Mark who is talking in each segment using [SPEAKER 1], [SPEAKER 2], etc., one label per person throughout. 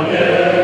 [SPEAKER 1] 내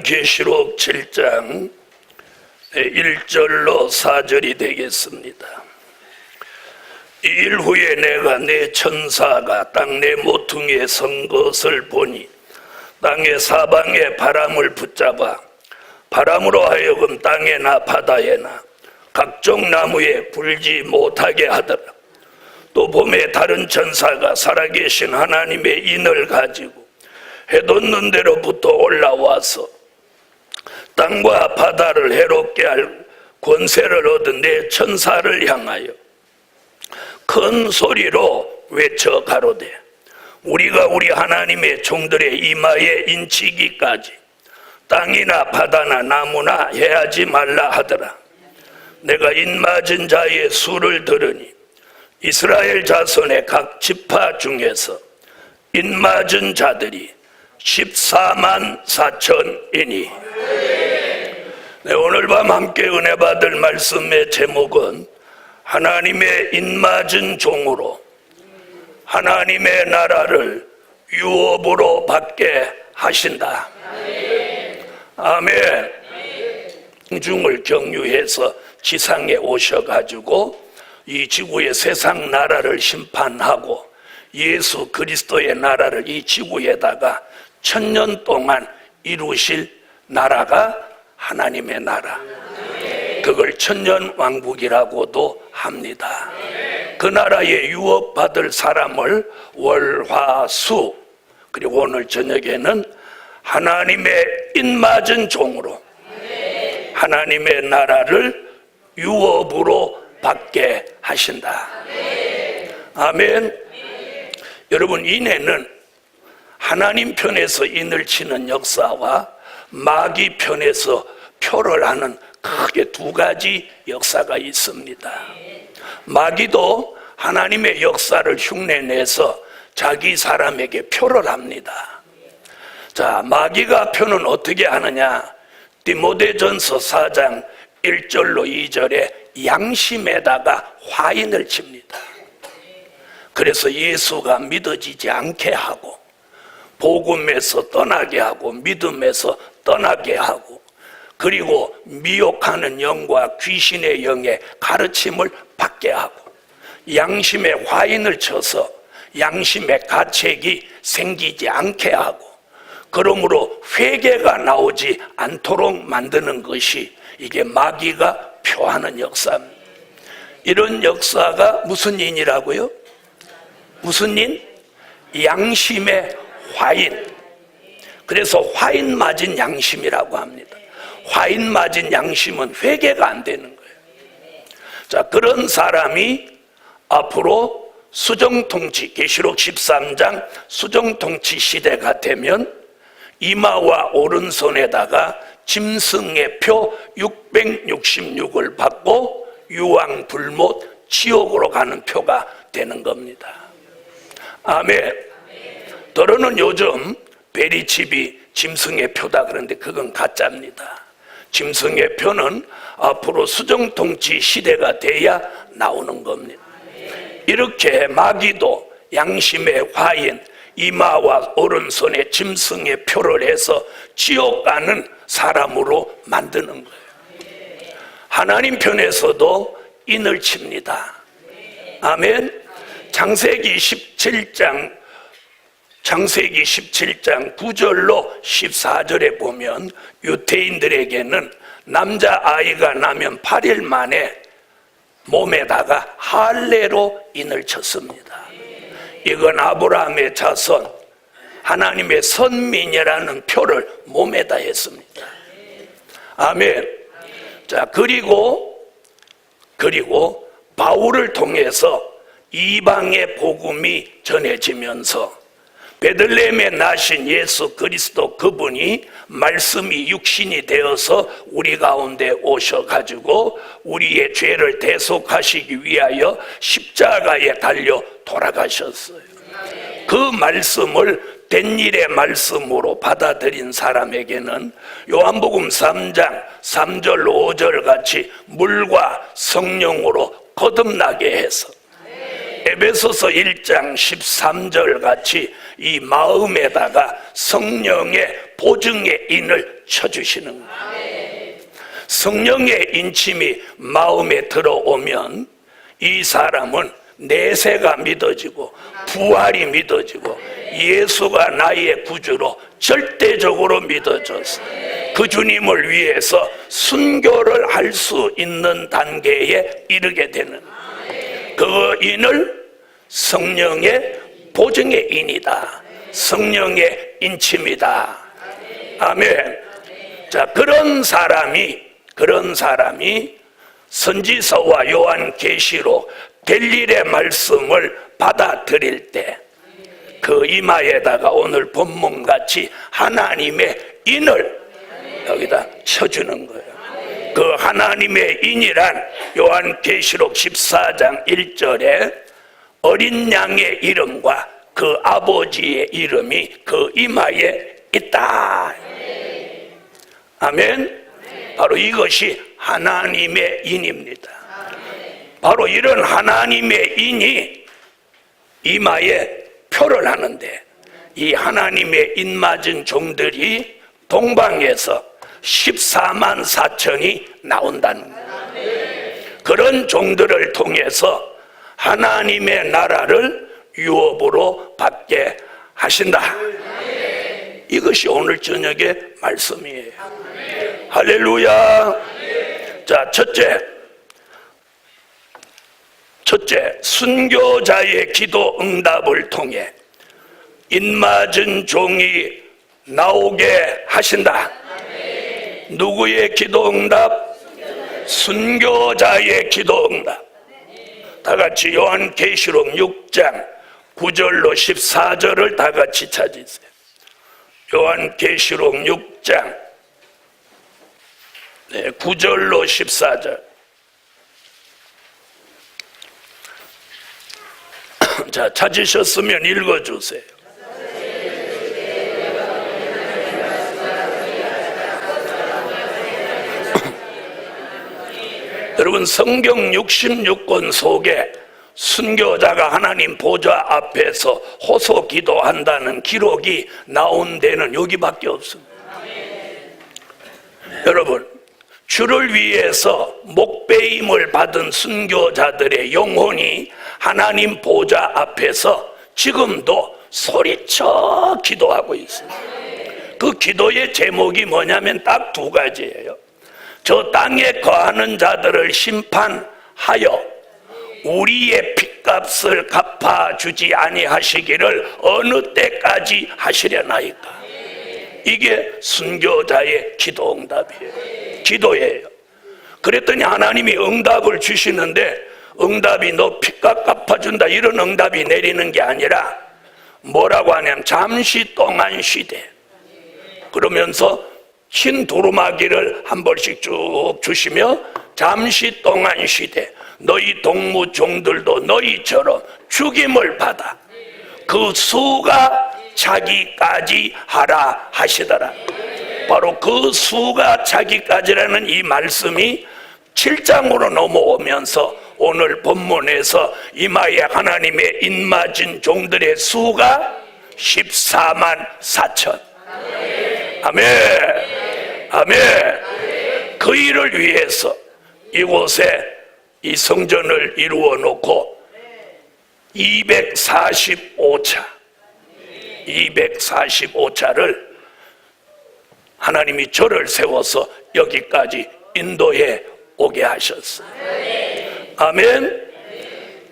[SPEAKER 1] 계시록 7장 1절로 4절이 되겠습니다. 이일 후에 내가 내 천사가 땅 내 모퉁이에 선 것을 보니 땅의 사방에 바람을 붙잡아 바람으로 하여금 땅에나 바다에나 각종 나무에 불지 못하게 하더라. 또 봄에 다른 천사가 살아계신 하나님의 인을 가지고 해돋는 데로부터 올라와서 땅과 바다를 해롭게 할 권세를 얻은 내 천사를 향하여 큰 소리로 외쳐 가로되 우리가 우리 하나님의 종들의 이마에 인치기까지 땅이나 바다나 나무나 해하지 말라 하더라. 내가 인맞은 자의 수를 들으니 이스라엘 자손의 각 지파 중에서 인맞은 자들이 14만 4천이니. 네, 오늘 밤 함께 은혜 받을 말씀의 제목은 하나님의 인맞은 종으로 하나님의 나라를 유업으로 받게 하신다. 아멘. 중을 경유해서 지상에 오셔가지고 이 지구의 세상 나라를 심판하고 예수 그리스도의 나라를 이 지구에다가 1000년 동안 이루실 나라가 하나님의 나라. 그걸 천년왕국이라고도 합니다. 그 나라에 유업받을 사람을 월, 화, 수, 그리고 오늘 저녁에는 하나님의 인맞은 종으로 하나님의 나라를 유업으로 받게 하신다. 아멘. 여러분, 인에는 하나님 편에서 인을 치는 역사와 마귀 편에서 표를 하는 크게 두 가지 역사가 있습니다. 마귀도 하나님의 역사를 흉내내서 자기 사람에게 표를 합니다. 자, 마귀가 표는 어떻게 하느냐? 디모데전서 4장 1절로 2절에 양심에다가 화인을 칩니다. 그래서 예수가 믿어지지 않게 하고 복음에서 떠나게 하고 믿음에서 떠나게 하고 그리고 미혹하는 영과 귀신의 영의 가르침을 받게 하고 양심에 화인을 쳐서 양심의 가책이 생기지 않게 하고 그러므로 회개가 나오지 않도록 만드는 것이 이게 마귀가 표하는 역사입니다. 이런 역사가 무슨 인이라고요? 무슨 인? 양심의 화인. 그래서 화인 맞은 양심이라고 합니다. 화인 맞은 양심은 회개가 안 되는 거예요. 자, 그런 사람이 앞으로 수정통치, 계시록 13장 수정통치 시대가 되면 이마와 오른손에다가 짐승의 표 666을 받고 유황불못 지옥으로 가는 표가 되는 겁니다. 아멘. 더러는 요즘 베리칩이 짐승의 표다 그런데 그건 가짜입니다. 짐승의 표는 앞으로 수정통치 시대가 돼야 나오는 겁니다. 이렇게 마귀도 양심의 화인, 이마와 오른손에 짐승의 표를 해서 지옥 가는 사람으로 만드는 거예요. 하나님 편에서도 인을 칩니다. 아멘. 창세기 17장 9절로 14절에 보면 유태인들에게는 남자아이가 나면 8일 만에 몸에다가 할례로 인을 쳤습니다. 이건 아브라함의 자손 하나님의 선민이라는 표를 몸에다 했습니다. 아멘. 자, 그리고 바울을 통해서 이방의 복음이 전해지면서 베들레헴에 나신 예수 그리스도 그분이 말씀이 육신이 되어서 우리 가운데 오셔가지고 우리의 죄를 대속하시기 위하여 십자가에 달려 돌아가셨어요. 그 말씀을 된 일의 말씀으로 받아들인 사람에게는 요한복음 3장 3절 5절 같이 물과 성령으로 거듭나게 해서 에베소서 1장 13절 같이 이 마음에다가 성령의 보증의 인을 쳐주시는 거예요. 성령의 인침이 마음에 들어오면 이 사람은 내세가 믿어지고 부활이 믿어지고 예수가 나의 구주로 절대적으로 믿어져서 그 주님을 위해서 순교를 할 수 있는 단계에 이르게 되는 그 인을 성령의 보증의 인이다, 성령의 인침이다. 아멘. 자, 그런 사람이 선지서와 요한계시록 될 일의 말씀을 받아들일 때 그 이마에다가 오늘 본문같이 하나님의 인을 여기다 쳐주는 거예요. 그 하나님의 인이란 요한계시록 14장 1절에 어린 양의 이름과 그 아버지의 이름이 그 이마에 있다. 아멘. 바로 이것이 하나님의 인입니다. 바로 이런 하나님의 인이 이마에 표를 하는데 이 하나님의 인 맞은 종들이 동방에서 14만 4천이 나온다는 거예요. 그런 종들을 통해서 하나님의 나라를 유업으로 받게 하신다. 이것이 오늘 저녁의 말씀이에요. 할렐루야. 자, 첫째, 순교자의 기도 응답을 통해 인맞은 종이 나오게 하신다. 누구의 기도 응답? 순교자의 기도 응답. 다 같이 요한계시록 6장 9절로 14절을 다 같이 찾으세요. 요한계시록 6장 9절로 14절. 자, 찾으셨으면 읽어주세요. 여러분, 성경 66권 속에 순교자가 하나님 보좌 앞에서 호소 기도한다는 기록이 나온 데는 여기밖에 없습니다. 여러분, 주를 위해서 목배임을 받은 순교자들의 영혼이 하나님 보좌 앞에서 지금도 소리쳐 기도하고 있습니다. 그 기도의 제목이 뭐냐면 딱 두 가지예요. 저 땅에 거하는 자들을 심판하여 우리의 핏값을 갚아주지 아니하시기를 어느 때까지 하시려나이까. 이게 순교자의 기도 응답이에요. 기도예요. 그랬더니 하나님이 응답을 주시는데 응답이 너 핏값 갚아준다 이런 응답이 내리는 게 아니라 뭐라고 하냐면 잠시 동안 쉬되, 그러면서 흰 두루마기를 한 벌씩 쭉 주시며 잠시 동안 쉬되 너희 동무종들도 너희처럼 죽임을 받아 그 수가 차기까지 하라 하시더라. 바로 그 수가 차기까지라는 이 말씀이 7장으로 넘어오면서 오늘 본문에서 이마에 하나님의 인맞은 종들의 수가 14만 4천. 아멘. 아멘. 그 일을 위해서 이곳에 이 성전을 이루어 놓고 245차를 하나님이 저를 세워서 여기까지 인도에 오게 하셨어요. 아멘.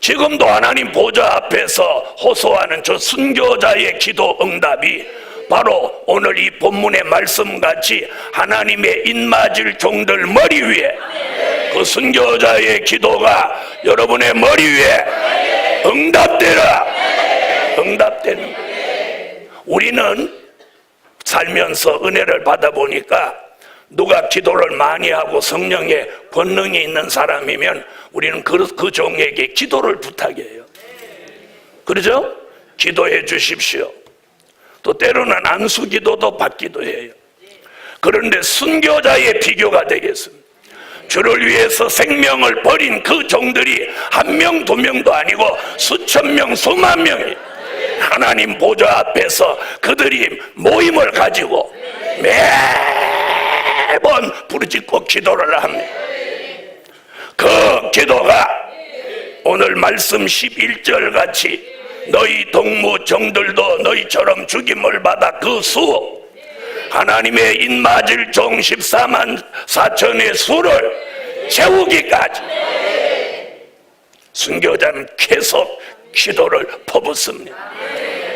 [SPEAKER 1] 지금도 하나님 보좌 앞에서 호소하는 저 순교자의 기도 응답이 바로 오늘 이 본문의 말씀같이 하나님의 인맞을 종들 머리 위에 그 순교자의 기도가 여러분의 머리 위에 응답되라. 응답되는 거예요. 우리는 살면서 은혜를 받아보니까 누가 기도를 많이 하고 성령의 권능이 있는 사람이면 우리는 그 종에게 기도를 부탁해요. 그러죠? 기도해 주십시오. 또 때로는 안수 기도도 받기도 해요. 그런데 순교자의 비교가 되겠습니다. 주를 위해서 생명을 버린 그 종들이 한 명, 두 명도 아니고 수천 명, 수만 명이 하나님 보좌 앞에서 그들이 모임을 가지고 매번 부르짖고 기도를 합니다. 그 기도가 오늘 말씀 11절 같이 너희 동무종들도 너희처럼 죽임을 받아 그 수 하나님의 인맞을 종 14만 4천의 수를 채우기까지 순교자는 계속 기도를 퍼붓습니다.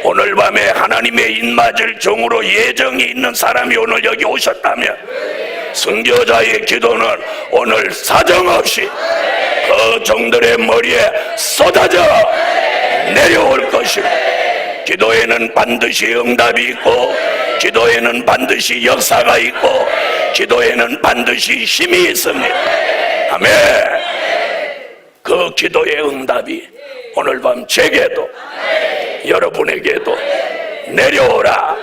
[SPEAKER 1] 오늘 밤에 하나님의 인맞을 종으로 예정이 있는 사람이 오늘 여기 오셨다면 순교자의 기도는 오늘 사정없이 그 종들의 머리에 쏟아져 내려올 것입니다. 기도에는 반드시 응답이 있고 기도에는 반드시 역사가 있고 기도에는 반드시 힘이 있습니다. 아멘. 그 기도의 응답이 오늘 밤 제게도 여러분에게도 내려오라.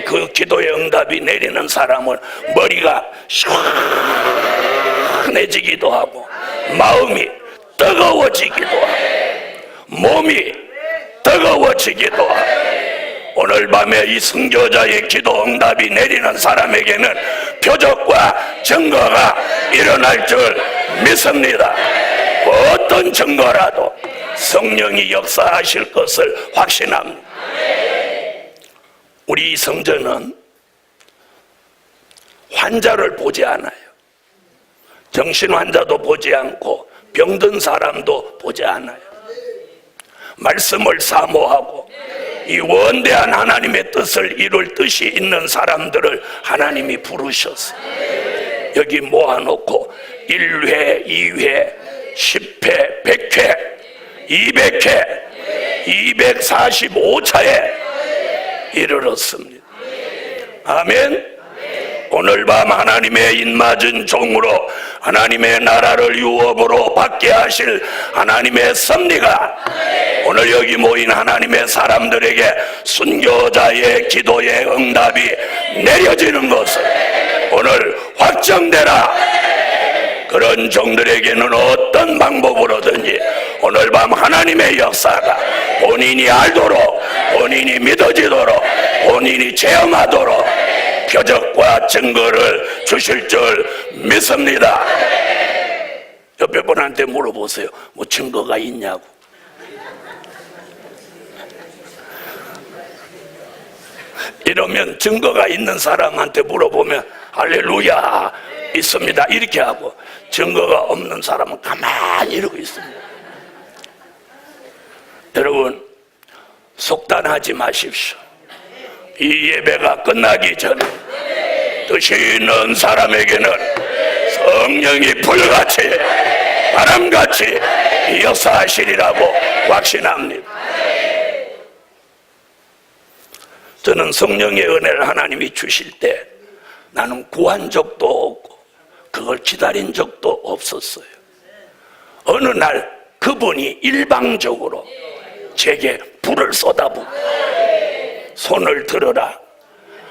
[SPEAKER 1] 그 기도의 응답이 내리는 사람은 머리가 시원해지기도 하고 마음이 뜨거워지기도 하고 몸이 뜨거워지기도 하고 오늘 밤에 이 순교자의 기도 응답이 내리는 사람에게는 표적과 증거가 일어날 줄 믿습니다. 어떤 증거라도 성령이 역사하실 것을 확신합니다. 우리 성전은 환자를 보지 않아요. 정신 환자도 보지 않고 병든 사람도 보지 않아요. 말씀을 사모하고 이 원대한 하나님의 뜻을 이룰 뜻이 있는 사람들을 하나님이 부르셨어요. 여기 모아놓고 1회, 2회, 10회, 100회, 200회, 245차에 이르렀습니다. 아멘. 오늘 밤 하나님의 인맞은 종으로 하나님의 나라를 유업으로 받게 하실 하나님의 섭리가 오늘 여기 모인 하나님의 사람들에게 순교자의 기도의 응답이 내려지는 것을 오늘 확정되라. 그런 종들에게는 어떤 방법으로든지 오늘 밤 하나님의 역사가 본인이 알도록 본인이 믿어지도록 본인이 체험하도록 표적과 증거를 주실 줄 믿습니다. 옆에 분한테 물어보세요. 뭐 증거가 있냐고. 이러면 증거가 있는 사람한테 물어보면 할렐루야 있습니다 이렇게 하고, 증거가 없는 사람은 가만히 이러고 있습니다. 여러분 속단하지 마십시오. 이 예배가 끝나기 전에 뜻이 있는 사람에게는 성령이 불같이 바람같이 역사하시리라고 확신합니다. 저는 성령의 은혜를 하나님이 주실 때 나는 구한 적도 없고 그걸 기다린 적도 없었어요. 어느 날 그분이 일방적으로 제게 불을 쏟아붓고 손을 들어라,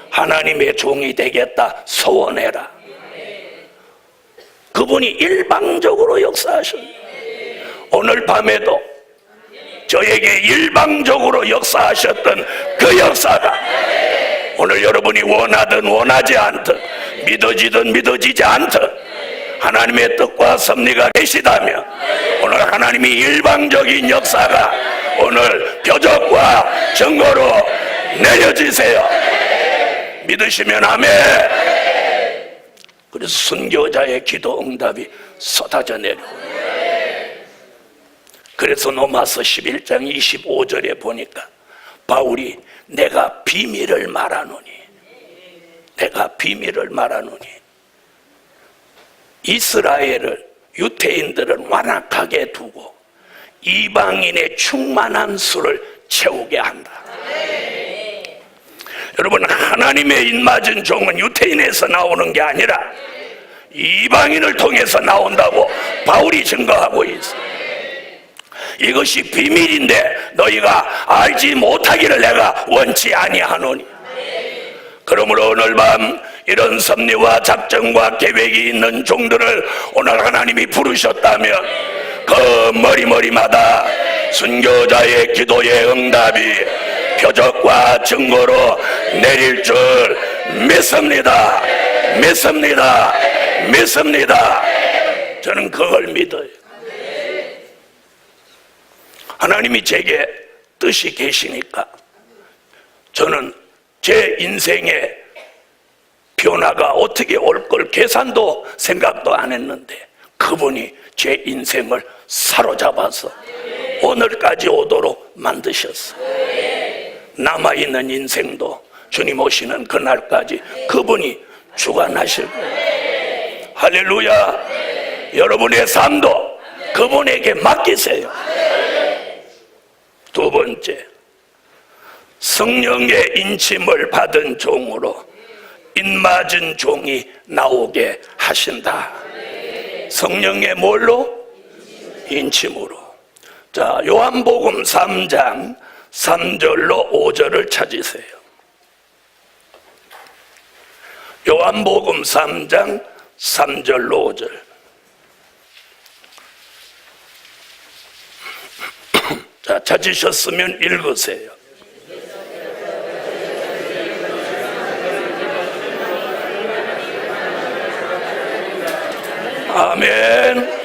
[SPEAKER 1] 하나님의 종이 되겠다, 소원해라. 그분이 일방적으로 역사하셨어요. 오늘 밤에도 저에게 일방적으로 역사하셨던 그 역사가 오늘 여러분이 원하든 원하지 않든 믿어지든 믿어지지 않든 하나님의 뜻과 섭리가 계시다면 오늘 하나님이 일방적인 역사가 오늘 표적과 증거로 내려지세요. 믿으시면 아멘. 그래서 순교자의 기도 응답이 쏟아져 내려옵니다. 그래서 로마서 11장 25절에 보니까 바울이 내가 비밀을 말하노니 이스라엘을 유태인들은 완악하게 두고 이방인의 충만한 수를 채우게 한다. 여러분 하나님의 인맞은 종은 유태인에서 나오는 게 아니라 이방인을 통해서 나온다고 바울이 증거하고 있어요. 이것이 비밀인데 너희가 알지 못하기를 내가 원치 아니하노니. 그러므로 오늘 밤 이런 섭리와 작정과 계획이 있는 종들을 오늘 하나님이 부르셨다면 그 머리마다 순교자의 기도의 응답이 표적과 증거로 내릴 줄 믿습니다. 믿습니다. 믿습니다. 저는 그걸 믿어요. 하나님이 제게 뜻이 계시니까 저는 제 인생의 변화가 어떻게 올 걸 계산도 생각도 안 했는데 그분이 제 인생을 사로잡아서 오늘까지 오도록 만드셨어요. 남아있는 인생도 주님 오시는 그날까지 그분이 주관하실 거예요. 할렐루야. 여러분의 삶도 그분에게 맡기세요. 두 번째, 성령의 인침을 받은 종으로 인맞은 종이 나오게 하신다. 성령의 뭘로? 인침으로. 자, 요한복음 3장 3절로 5절을 찾으세요. 요한복음 3장 3절로 5절. 자, 찾으셨으면 읽으세요. 아멘.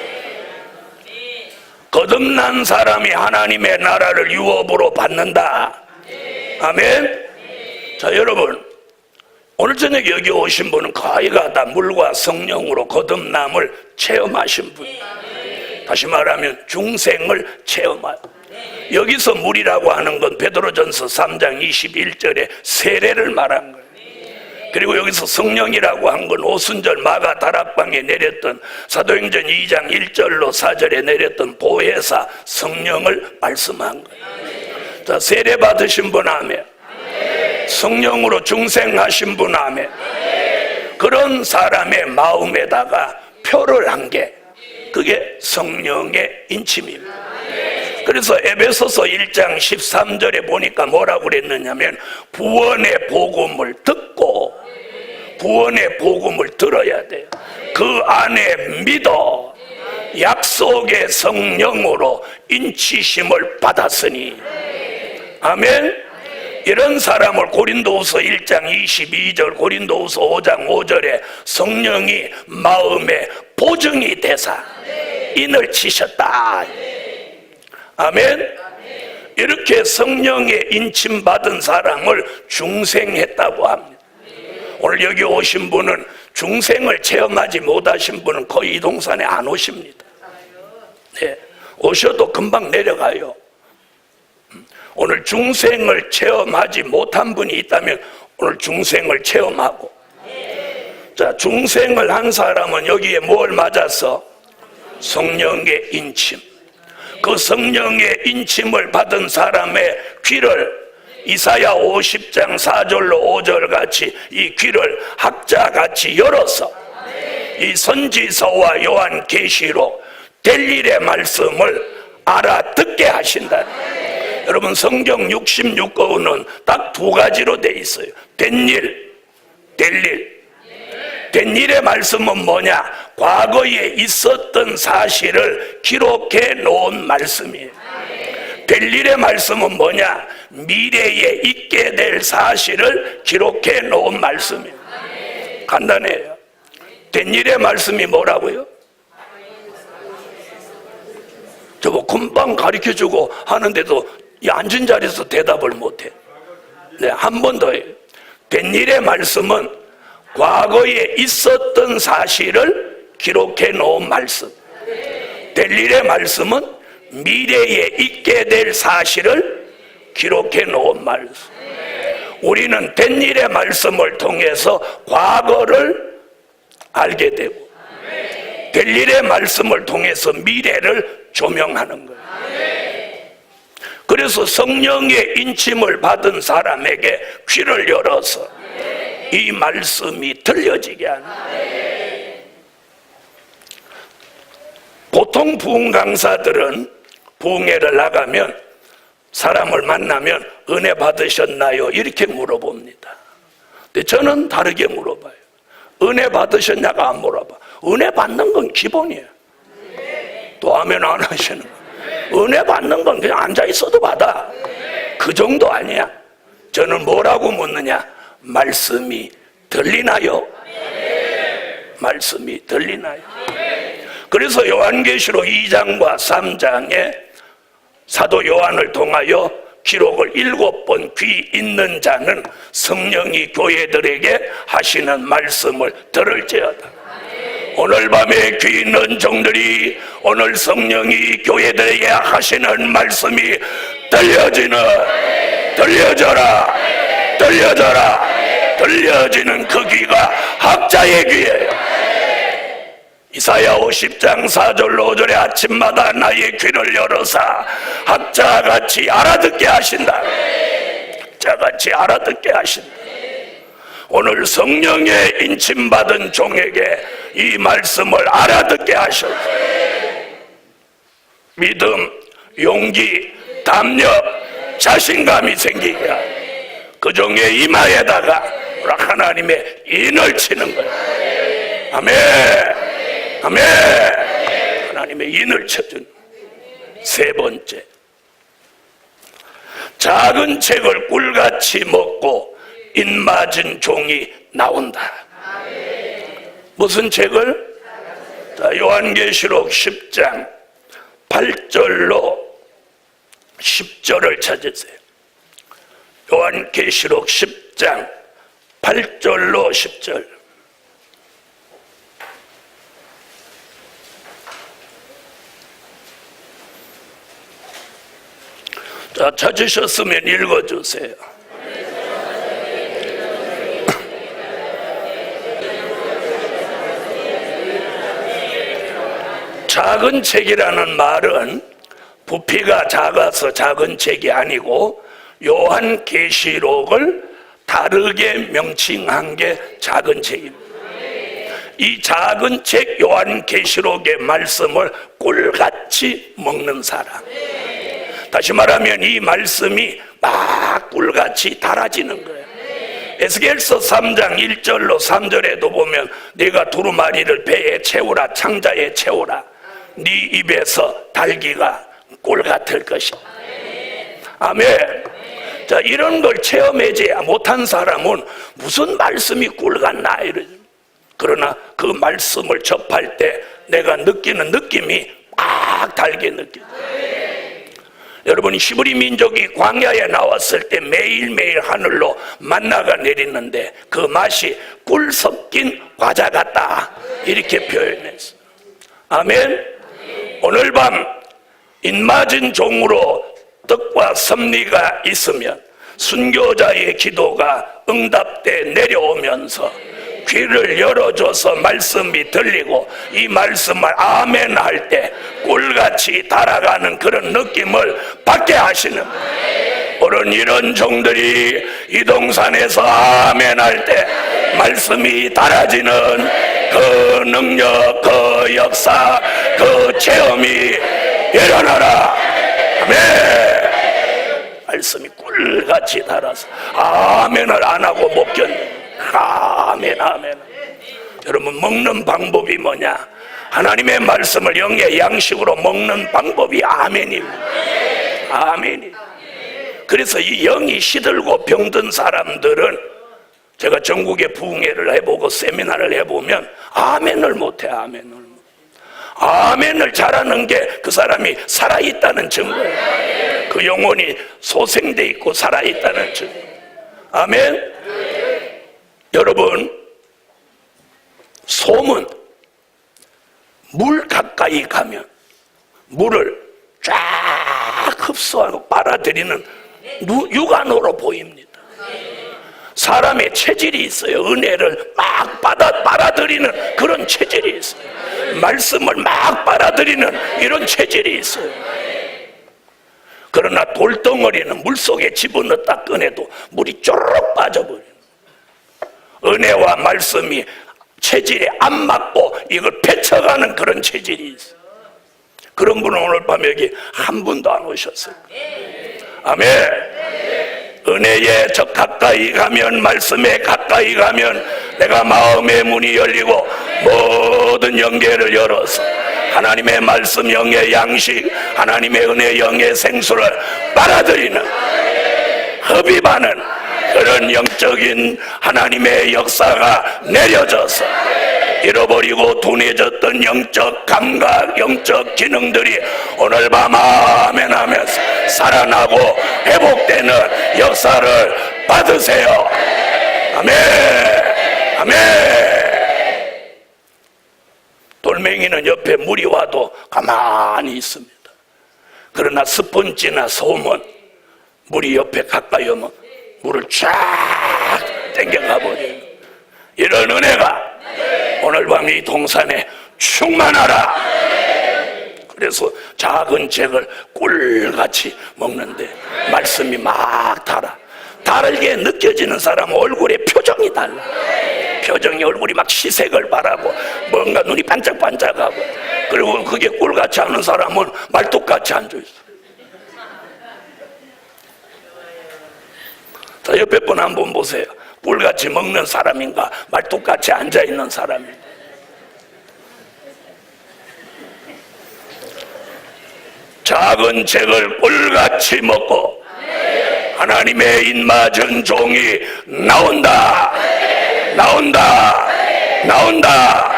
[SPEAKER 1] 거듭난 사람이 하나님의 나라를 유업으로 받는다. 아멘. 자, 여러분, 오늘 저녁 여기 오신 분은 거의가 다 물과 성령으로 거듭남을 체험하신 분. 다시 말하면 중생을 체험한. 여기서 물이라고 하는 건 베드로전서 3장 21절에 세례를 말한 거예요. 그리고 여기서 성령이라고 한 건 오순절 마가 다락방에 내렸던 사도행전 2장 1절로 4절에 내렸던 보혜사 성령을 말씀한 거예요. 자, 세례 받으신 분 아멘. 성령으로 중생하신 분 아멘. 그런 사람의 마음에다가 표를 한 게 그게 성령의 인침입니다. 그래서 에베소서 1장 13절에 보니까 뭐라고 그랬느냐면 구원의 복음을 듣고 구원의 복음을 들어야 돼요. 그 안에 믿어 약속의 성령으로 인치심을 받았으니. 아멘. 이런 사람을 고린도후서 1장 22절, 고린도후서 5장 5절에 성령이 마음에 보증이 되사 인을 치셨다. 아멘. 이렇게 성령의 인침받은 사람을 중생했다고 합니다. 오늘 여기 오신 분은 중생을 체험하지 못하신 분은 거의 이 동산에 안 오십니다. 네. 오셔도 금방 내려가요. 오늘 중생을 체험하지 못한 분이 있다면 오늘 중생을 체험하고. 자, 중생을 한 사람은 여기에 뭘 맞아서? 성령의 인침. 그 성령의 인침을 받은 사람의 귀를 이사야 50장 4절로 5절 같이 이 귀를 학자같이 열어서 이 선지서와 요한 계시로 될 일의 말씀을 알아듣게 하신다. 여러분, 성경 66권은 딱 두 가지로 돼 있어요. 된 일, 될 일. 된 일의 말씀은 뭐냐? 과거에 있었던 사실을 기록해 놓은 말씀이에요. 될 일의 말씀은 뭐냐? 미래에 있게 될 사실을 기록해 놓은 말씀이에요. 간단해요. 된 일의 말씀이 뭐라고요? 저거 금방 가르쳐주고 하는데도 이 앉은 자리에서 대답을 못해. 네, 한 번 더 해요. 된 일의 말씀은 과거에 있었던 사실을 기록해 놓은 말씀. 될 일의 말씀은 미래에 있게 될 사실을 기록해 놓은 말씀. 우리는 된 일의 말씀을 통해서 과거를 알게 되고 될 일의 말씀을 통해서 미래를 조명하는 거예요. 그래서 성령의 인침을 받은 사람에게 귀를 열어서 이 말씀이 들려지게 하는 거예요. 보통 부흥 강사들은 부흥회를 나가면 사람을 만나면 은혜 받으셨나요? 이렇게 물어봅니다. 근데 저는 다르게 물어봐요. 은혜 받으셨냐가 안 물어봐. 은혜 받는 건 기본이에요. 또 아멘 안 하시는 거예요. 은혜 받는 건 그냥 앉아있어도 받아. 그 정도 아니야. 저는 뭐라고 묻느냐? 말씀이 들리나요? 말씀이 들리나요? 그래서 요한계시록 2장과 3장에 사도 요한을 통하여 기록을 7번 귀 있는 자는 성령이 교회들에게 하시는 말씀을 들을지어다. 오늘 밤에 귀 있는 종들이 오늘 성령이 교회들에게 하시는 말씀이 들려지는 그 귀가 학자의 귀예요. 이사야 50장 4절 5절에 아침마다 나의 귀를 열어사 학자같이 알아듣게 하신다. 학자같이 알아듣게 하신다. 오늘 성령의 인침받은 종에게 이 말씀을 알아듣게 하셔서 믿음, 용기, 담력, 자신감이 생기게 하고 그 종의 이마에다가 하나님의 인을 치는 거예요. 아멘. 아멘. 하나님의 인을 쳐준. 세 번째, 작은 책을 꿀같이 먹고 인맞은 종이 나온다. 무슨 책을? 자, 요한계시록 10장 8절로 10절을 찾으세요. 요한계시록 10장 8절로 10절. 자, 찾으셨으면 읽어주세요. 작은 책이라는 말은 부피가 작아서 작은 책이 아니고 요한계시록을 다르게 명칭한 게 작은 책입니다. 이 작은 책 요한계시록의 말씀을 꿀같이 먹는 사람, 다시 말하면 이 말씀이 막 꿀같이 달아지는 거예요. 에스겔서 3장 1절로 3절에도 보면 네가 두루마리를 배에 채우라, 창자에 채우라, 네 입에서 달기가 꿀 같을 것이다. 아멘. 자, 이런 걸 체험하지 못한 사람은 무슨 말씀이 꿀 같나 이러죠. 그러나 그 말씀을 접할 때 내가 느끼는 느낌이 막 달게 느껴요. 여러분, 히브리 민족이 광야에 나왔을 때 매일매일 하늘로 만나가 내리는데 그 맛이 꿀 섞인 과자 같다, 이렇게 표현했어요. 아멘. 오늘 밤 인맞은 종으로 떡과 섭리가 있으면 순교자의 기도가 응답돼 내려오면서 귀를 열어줘서 말씀이 들리고 이 말씀을 아멘 할 때 꿀같이 달아가는 그런 느낌을 받게 하시는, 오늘 이런 종들이 이동산에서 아멘 할 때 말씀이 달아지는 그 능력, 그 역사, 그 체험이 일어나라. 아멘. 말씀이 꿀같이 달아서 아멘을 안 하고 못 견뎌. 아멘, 아멘. 여러분, 먹는 방법이 뭐냐? 하나님의 말씀을 영의 양식으로 먹는 방법이 아멘입니다. 아멘이. 그래서 이 영이 시들고 병든 사람들은, 제가 전국에 부흥회를 해보고 세미나를 해보면 아멘을 못해. 아멘을 잘하는 게 그 사람이 살아있다는 증거예요. 그 영혼이 소생돼 있고 살아있다는 증거. 아멘. 여러분, 솜은 물 가까이 가면 물을 쫙 흡수하고 빨아들이는 육안으로 보입니다. 사람의 체질이 있어요. 은혜를 막 빨아들이는 그런 체질이 있어요. 말씀을 막 빨아들이는 이런 체질이 있어요. 그러나 돌덩어리는 물속에 집어넣었다 꺼내도 물이 쪼르륵 빠져버려요. 은혜와 말씀이 체질에 안 맞고 이걸 펼쳐가는 그런 체질이 있어요. 그런 분은 오늘 밤 여기 한 분도 안 오셨어요. 아멘. 은혜에 저 가까이 가면, 말씀에 가까이 가면 내가 마음의 문이 열리고 모든 영계를 열어서 하나님의 말씀, 영의 양식, 하나님의 은혜, 영의 생수를 빨아들이는, 흡입하는 그런 영적인 하나님의 역사가 내려져서 잃어버리고 둔해졌던 영적 감각, 영적 기능들이 오늘 밤 아멘 하면서 살아나고 회복되는 역사를 받으세요. 아멘. 아멘. 돌멩이는 옆에 물이 와도 가만히 있습니다. 그러나 스펀지나 솜은 물이 옆에 가까이 오면 물을 쫙 당겨가 버려요. 이런 은혜가 오늘 밤 이 동산에 충만하라. 그래서 작은 잭을 꿀같이 먹는데 말씀이 막 달아. 다르게 느껴지는 사람은 얼굴에 표정이 달라. 표정이 얼굴이 막 시색을 바라고 뭔가 눈이 반짝반짝하고, 그리고 그게 꿀같이 하는 사람은 말뚝같이 앉아있어. 자, 옆에 분 한번 보세요. 꿀같이 먹는 사람인가 말뚝같이 앉아있는 사람인가. 작은 잭을 꿀같이 먹고 하나님의 입맞은 종이 나온다. 나온다. 나온다.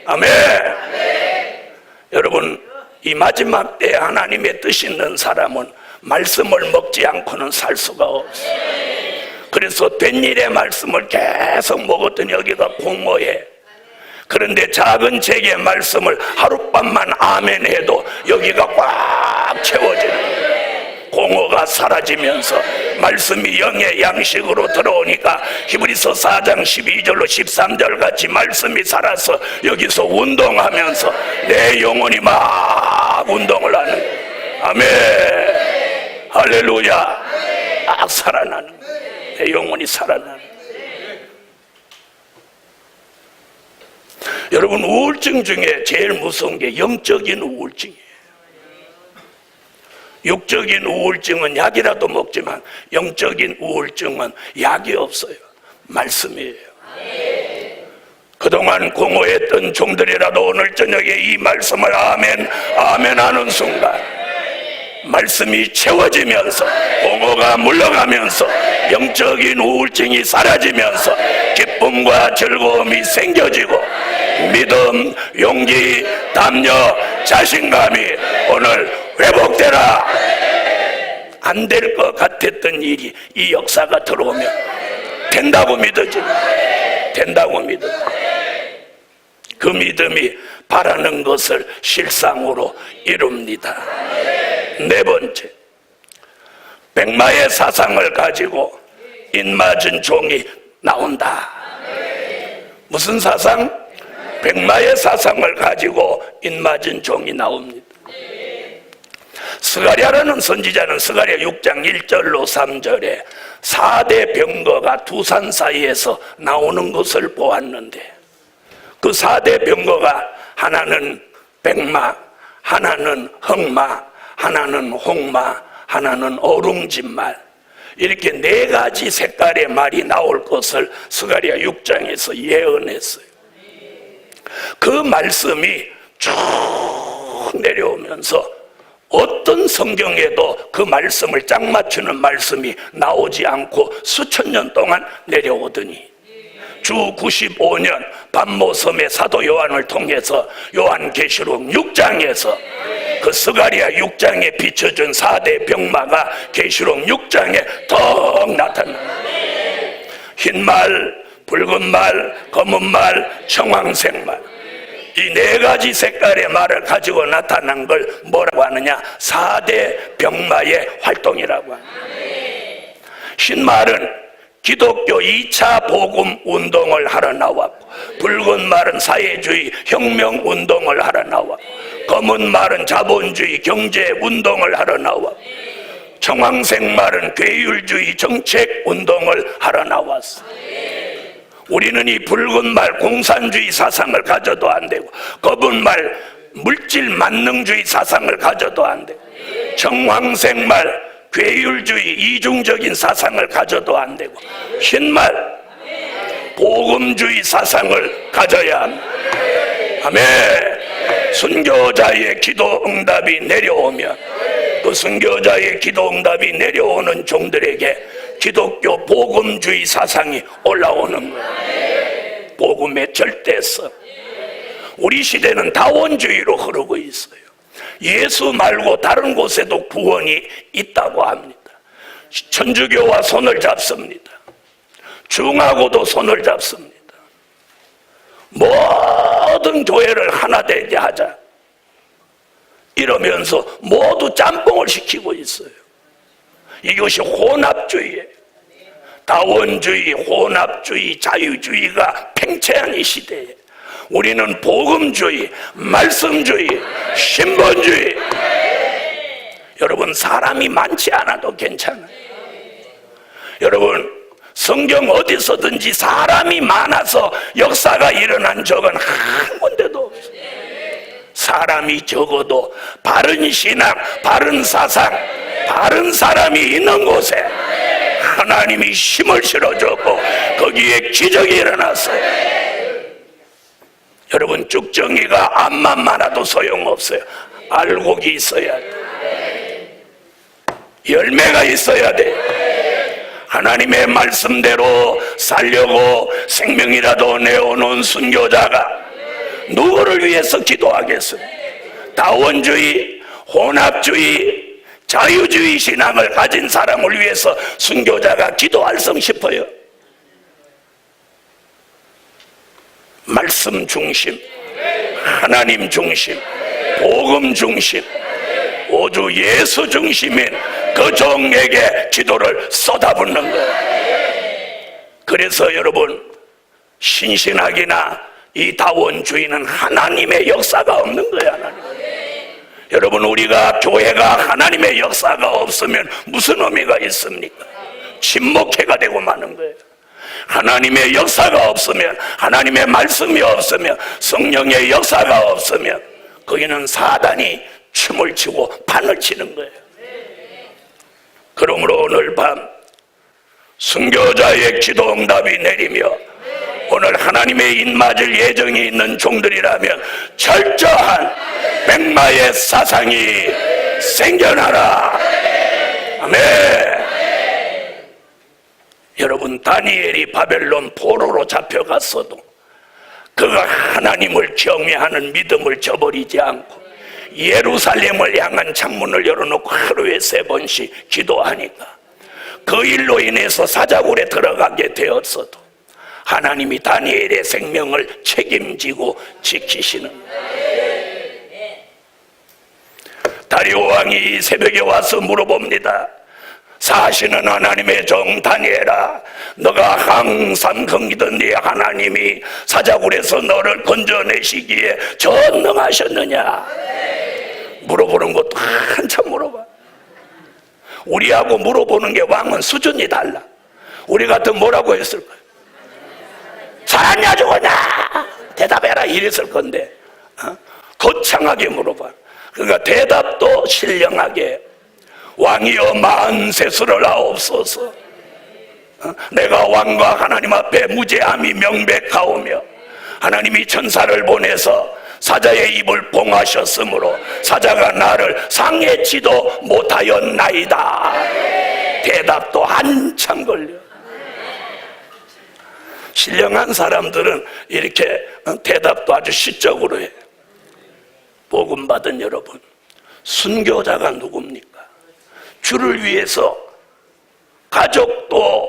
[SPEAKER 1] 아멘. 여러분, 이 마지막 때 하나님의 뜻 있는 사람은 말씀을 먹지 않고는 살 수가 없어요. 그래서 된 일의 말씀을 계속 먹었더니 여기가 공허해. 그런데 작은 책의 말씀을 하룻밤만 아멘 해도 여기가 꽉 채워지는 거예요. 공허가 사라지면서 말씀이 영의 양식으로 들어오니까 히브리서 4장 12절로 13절 같이 말씀이 살아서 여기서 운동하면서 내 영혼이 막 운동을 하는 거예요. 아멘. 할렐루야. 막 살아나는 거예요. 내 영혼이 살아나는 거예요. 여러분, 우울증 중에 제일 무서운 게 영적인 우울증이에요. 육적인 우울증은 약이라도 먹지만 영적인 우울증은 약이 없어요. 말씀이에요. 그동안 공허했던 종들이라도 오늘 저녁에 이 말씀을 아멘 아멘 하는 순간 말씀이 채워지면서 공허가 물러가면서 영적인 우울증이 사라지면서 기쁨과 즐거움이 생겨지고 믿음, 용기, 담력, 자신감이 오늘 회복되라. 안 될 것 같았던 일이 이 역사가 들어오면 된다고 믿어집니다. 된다고 믿어집니다. 그 믿음이 바라는 것을 실상으로 이룹니다. 네 번째, 백마의 사상을 가지고 입맞은 종이 나온다. 무슨 사상? 백마의 사상을 가지고 입맞은 종이 나옵니다. 스가랴라는 선지자는 스가랴 6장 1절로 3절에 4대 병거가 두 산 사이에서 나오는 것을 보았는데, 그 4대 병거가 하나는 백마, 하나는 흑마, 하나는 홍마, 하나는 어룽진말, 이렇게 네 가지 색깔의 말이 나올 것을 스가랴 6장에서 예언했어요. 그 말씀이 쭉 내려오면서 어떤 성경에도 그 말씀을 짝 맞추는 말씀이 나오지 않고 수천 년 동안 내려오더니 주 95년 반모섬의 사도 요한을 통해서 요한계시록 6장에서 그 스가랴 6장에 비춰준 4대 병마가 계시록 6장에 더 나타납니다. 흰말, 붉은 말, 검은 말, 청황색 말, 이 네 가지 색깔의 말을 가지고 나타난 걸 뭐라고 하느냐? 4대 병마의 활동이라고 합니다. 흰말은 기독교 2차 복음 운동을 하러 나왔고, 붉은 말은 사회주의 혁명 운동을 하러 나왔고, 검은 말은 자본주의 경제 운동을 하러 나왔고, 청황색 말은 괴율주의 정책 운동을 하러 나왔어. 우리는 이 붉은 말 공산주의 사상을 가져도 안 되고, 검은 말 물질 만능주의 사상을 가져도 안 되고, 청황색 말 괴율주의 이중적인 사상을 가져도 안 되고, 흰말 복음주의 사상을 가져야 합니다. 아멘. 순교자의 기도 응답이 내려오면 그 순교자의 기도 응답이 내려오는 종들에게 기독교 복음주의 사상이 올라오는 거예요. 복음의 절대성. 우리 시대는 다원주의로 흐르고 있어요. 예수 말고 다른 곳에도 구원이 있다고 합니다. 천주교와 손을 잡습니다. 중하고도 손을 잡습니다. 모든 교회를 하나 되게 하자 이러면서 모두 짬뽕을 시키고 있어요. 이것이 혼합주의예요. 다원주의, 혼합주의, 자유주의가 팽창한 이 시대에 우리는 복음주의, 말씀주의, 신본주의. 여러분, 사람이 많지 않아도 괜찮아요. 여러분, 성경 어디서든지 사람이 많아서 역사가 일어난 적은 한 군데도 없어요. 사람이 적어도 바른 신앙, 바른 사상, 바른 사람이 있는 곳에 하나님이 힘을 실어줬고 거기에 기적이 일어났어요. 여러분, 쭉정이가 앞만 많아도 소용없어요. 알곡이 있어야 돼. 열매가 있어야 돼. 하나님의 말씀대로 살려고 생명이라도 내어놓은 순교자가 누구를 위해서 기도하겠어요? 다원주의, 혼합주의, 자유주의 신앙을 가진 사람을 위해서 순교자가 기도할성 싶어요? 말씀 중심, 하나님 중심, 복음 중심, 오주 예수 중심인 그 종에게 기도를 쏟아붓는 거예요. 그래서 여러분, 신신학이나 이 다원주의는 하나님의 역사가 없는 거예요. 하나님. 여러분, 우리가 교회가 하나님의 역사가 없으면 무슨 의미가 있습니까? 침묵회가 되고 마는 거예요. 하나님의 역사가 없으면, 하나님의 말씀이 없으면, 성령의 역사가 없으면 거기는 사단이 춤을 추고 판을 치는 거예요. 그러므로 오늘 밤 순교자의 기도 응답이 내리며 오늘 하나님의 입맞을 예정이 있는 종들이라면 철저한 백마의 사상이 생겨나라. 아멘. 여러분, 다니엘이 바벨론 포로로 잡혀갔어도 그가 하나님을 경외하는 믿음을 저버리지 않고 예루살렘을 향한 창문을 열어놓고 하루에 3번씩 기도하니까 그 일로 인해서 사자굴에 들어가게 되었어도 하나님이 다니엘의 생명을 책임지고 지키시는 거예요. 다리오 왕이 새벽에 와서 물어봅니다. 사시는 하나님의 종 다니엘아, 너가 항상 섬기던 네 하나님이 사자굴에서 너를 건져내시기에 전능하셨느냐? 물어보는 것도 한참 물어봐. 우리하고 물어보는 게 왕은 수준이 달라. 우리 같으면 뭐라고 했을 거야? 살았냐 죽었냐? 대답해라 이랬을 건데 거창하게 물어봐. 그러니까 대답도 신령하게. 왕이여 만세수를 하옵소서. 내가 왕과 하나님 앞에 무죄함이 명백하오며 하나님이 천사를 보내서 사자의 입을 봉하셨으므로 사자가 나를 상해치도 못하였나이다. 대답도 한참 걸려. 신령한 사람들은 이렇게 대답도 아주 시적으로 해. 복음 받은 여러분, 순교자가 누굽니까? 주를 위해서 가족도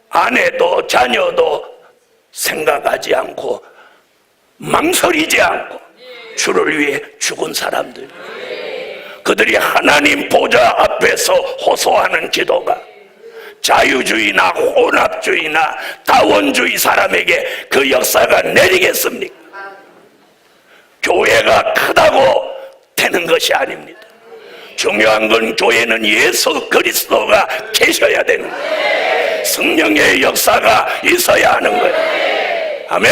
[SPEAKER 1] 아내도 자녀도 생각하지 않고 망설이지 않고 주를 위해 죽은 사람들, 그들이 하나님 보좌 앞에서 호소하는 기도가 자유주의나 혼합주의나 다원주의 사람에게 그 역사가 내리겠습니까? 교회가 크다고 되는 것이 아닙니다. 중요한 건 교회는 예수 그리스도가 계셔야 되는 거예요. 성령의 역사가 있어야 하는 거예요. 아멘.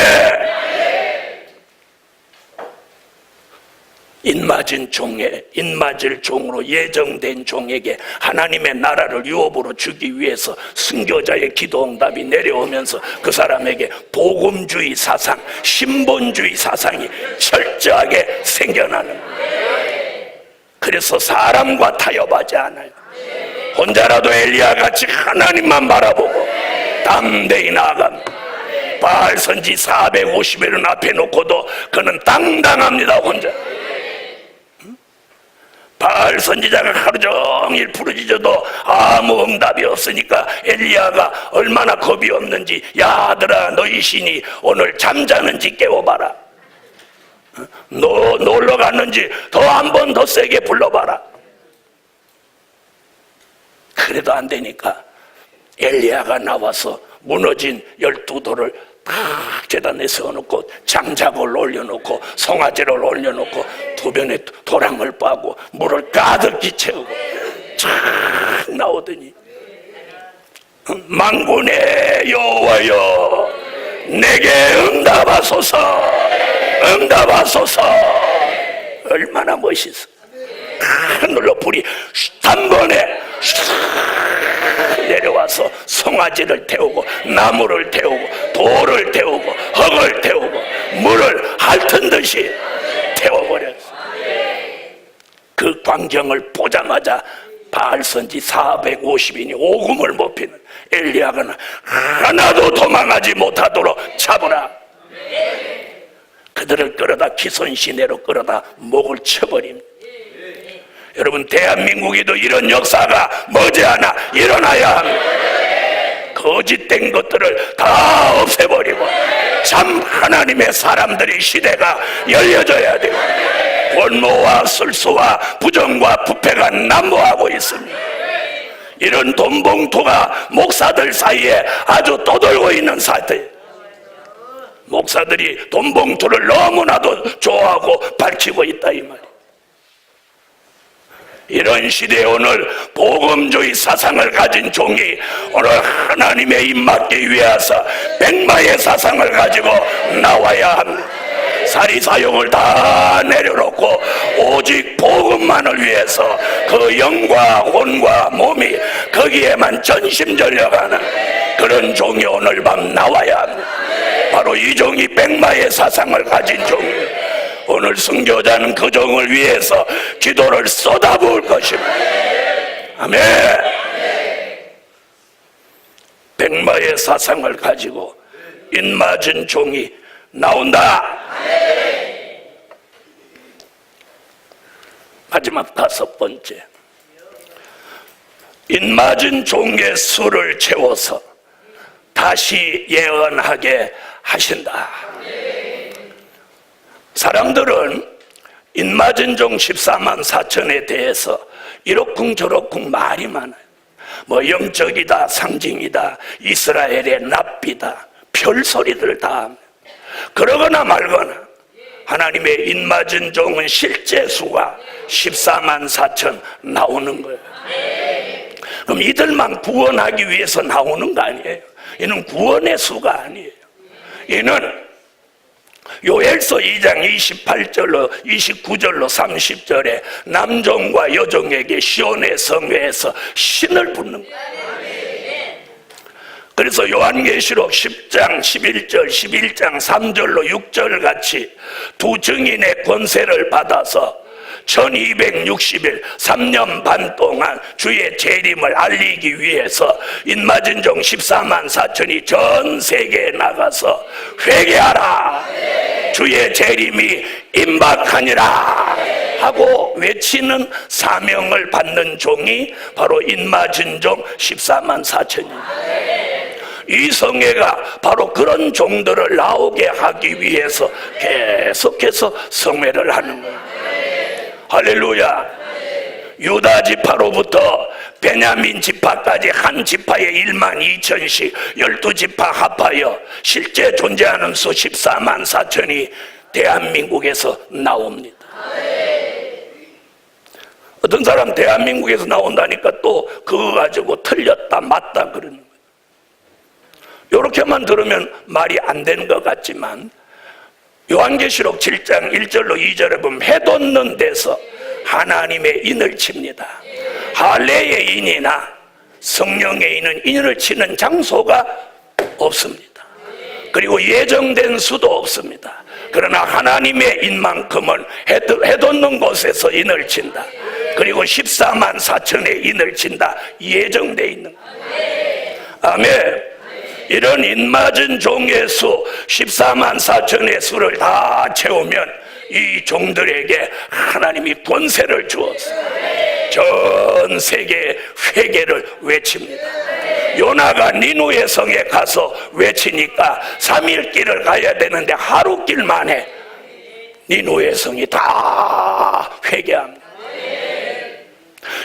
[SPEAKER 1] 인맞을 종으로 예정된 종에게 하나님의 나라를 유업으로 주기 위해서 순교자의 기도 응답이 내려오면서 그 사람에게 복음주의 사상, 신본주의 사상이 철저하게 생겨나는 거예요. 그래서 사람과 타협하지 않아요. 혼자라도 엘리야같이 하나님만 바라보고 담대히 나아갑니다. 바알 선지 450일은 앞에 놓고도 그는 당당합니다. 혼자. 바알 선지자가 하루 종일 부르짖어도 아무 응답이 없으니까 엘리야가 얼마나 겁이 없는지, 야 아들아 너희 신이 오늘 잠자는지 깨워봐라. 너 놀러 갔는지 더 한 번 더 세게 불러봐라. 그래도 안 되니까 엘리야가 나와서 무너진 12돌을 다 제단에 세워놓고 장작을 올려놓고 송아지를 올려놓고 두변에 도랑을 빠고 물을 가득히 채우고 쫙 나오더니 만군의 여호와여 내게 응답하소서, 응답하소서. 얼마나 멋있어. 하늘로 불이 한 번에 내려와서 송아지를 태우고 나무를 태우고 돌을 태우고 흙을 태우고 물을 핥은 듯이 태워버렸어. 그 광경을 보자마자 바알 선지 450인이 오금을 못 피는 엘리야가 하나도 도망하지 못하도록 잡으라. 그들을 끌어다 기손 시내로 끌어다 목을 쳐버립니다. 여러분, 대한민국에도 이런 역사가 머지않아 일어나야 합니다. 거짓된 것들을 다 없애버리고 참 하나님의 사람들의 시대가 열려져야 돼요. 권모와 술수와 부정과 부패가 난무하고 있습니다. 이런 돈봉투가 목사들 사이에 아주 떠돌고 있는 사태. 목사들이 돈봉투를 너무나도 좋아하고 밝히고 있다 이 말이에요. 이런 시대에 오늘 복음주의 사상을 가진 종이 오늘 하나님의 입 맞기 위해서 백마의 사상을 가지고 나와야 합니다. 사리사욕을 다 내려놓고 오직 복음만을 위해서 그 영과 혼과 몸이 거기에만 전심전력하는 그런 종이 오늘 밤 나와야 합니다. 바로 이 종이 백마의 사상을 가진 종이에요. 오늘 순교자는 그 종을 위해서 기도를 쏟아부을 것입니다. 아멘. 백마의 사상을 가지고 인맞은 종이 나온다. 마지막 5번째, 인맞은 종의 수를 채워서 다시 예언하게 하신다. 사람들은 인맞은 종 14만 4천에 대해서 이러쿵 저러쿵 말이 많아요. 뭐 영적이다, 상징이다, 이스라엘의 납비다, 별소리들 다 합니다. 그러거나 말거나 하나님의 인맞은 종은 실제 수가 14만 4천 나오는 거예요. 그럼 이들만 구원하기 위해서 나오는 거 아니에요. 이는 구원의 수가 아니에요. 이는 요엘서 2장 28절로 29절로 30절에 남종과 여종에게 시온의 성회에서 신을 붓는 거예요. 그래서 요한계시록 10장 11절 11장 3절로 6절 같이 두 증인의 권세를 받아서 1260일 3년 반 동안 주의 재림을 알리기 위해서 인맞은 종 14만 4천이 전 세계에 나가서 회개하라, 주의 재림이 임박하니라 하고 외치는 사명을 받는 종이 바로 인맞은 종 14만 4천입니다. 이 성회가 바로 그런 종들을 나오게 하기 위해서 계속해서 성회를 하는 거예요. 할렐루야. 유다 지파로부터 베냐민 지파까지 한 지파에 1만 2천씩 12지파 합하여 실제 존재하는 수 14만 4천이 대한민국에서 나옵니다. 어떤 사람 대한민국에서 나온다니까 또 그거 가지고 틀렸다 맞다 그러는 거예요. 이렇게만 들으면 말이 안 되는 것 같지만 요한계시록 7장 1절로 2절에 보면 해 돋는 데서 하나님의 인을 칩니다. 할례의 인이나 성령의 인은 인을 치는 장소가 없습니다. 그리고 예정된 수도 없습니다. 그러나 하나님의 인만큼은 해 돋는 곳에서 인을 친다. 그리고 14만 4천의 인을 친다 예정되어 있는 거예요. 아멘. 이런 인맞은 종의 수 14만 4천의 수를 다 채우면 이 종들에게 하나님이 권세를 주어서 전 세계의 회개를 외칩니다. 요나가 니누의 성에 가서 외치니까 3일 길을 가야 되는데 하루 길 만에 니누의 성이 다 회개합니다.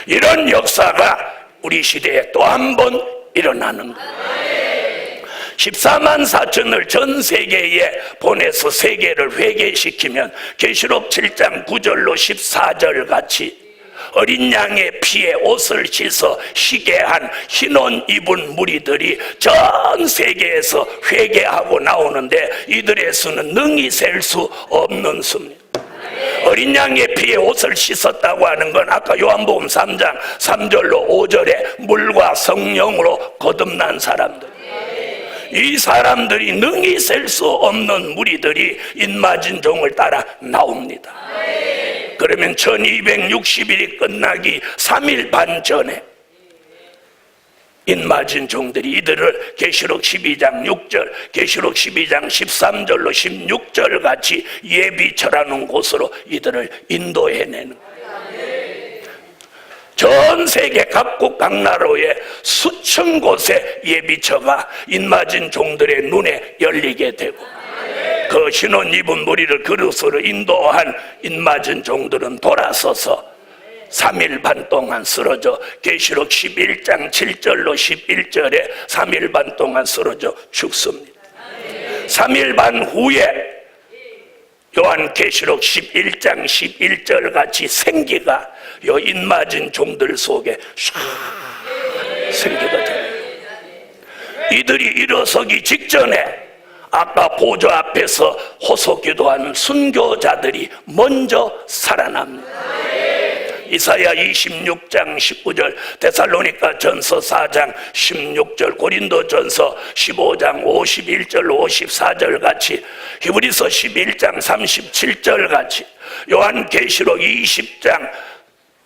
[SPEAKER 1] 이런 역사가 우리 시대에 또 한 번 일어나는 거예요. 14만 4천을 전 세계에 보내서 세계를 회개시키면 계시록 7장 9절로 14절 같이 어린 양의 피에 옷을 씻어 시게 한 흰옷 입은 무리들이 전 세계에서 회개하고 나오는데 이들의 수는 능히 셀 수 없는 수입니다. 어린 양의 피에 옷을 씻었다고 하는 건 아까 요한복음 3장 3절로 5절에 물과 성령으로 거듭난 사람들, 이 사람들이 능히 셀 수 없는 무리들이 인맞은 종을 따라 나옵니다. 그러면 1260일이 끝나기 3일 반 전에 인맞은 종들이 이들을 계시록 12장 6절, 계시록 12장 13절로 16절 같이 예비처라는 곳으로 이들을 인도해내는 거예요. 전 세계 각국 각 나라의 수천 곳의 예비처가 인맞은 종들의 눈에 열리게 되고 그 흰옷 입은 무리를 그릇으로 인도한 인맞은 종들은 돌아서서 3일 반 동안 쓰러져 계시록 11장 7절로 11절에 3일 반 동안 쓰러져 죽습니다. 3일 반 후에 요한계시록 11장 11절 같이 생기가 요 인맞은 종들 속에 샥 생기가 됩니다. 이들이 일어서기 직전에 아까 보좌 앞에서 호소기도하는 순교자들이 먼저 살아납니다. 이사야 26장 19절, 데살로니가 전서 4장 16절, 고린도 전서 15장 51절 54절 같이 히브리서 11장 37절 같이 요한계시록 20장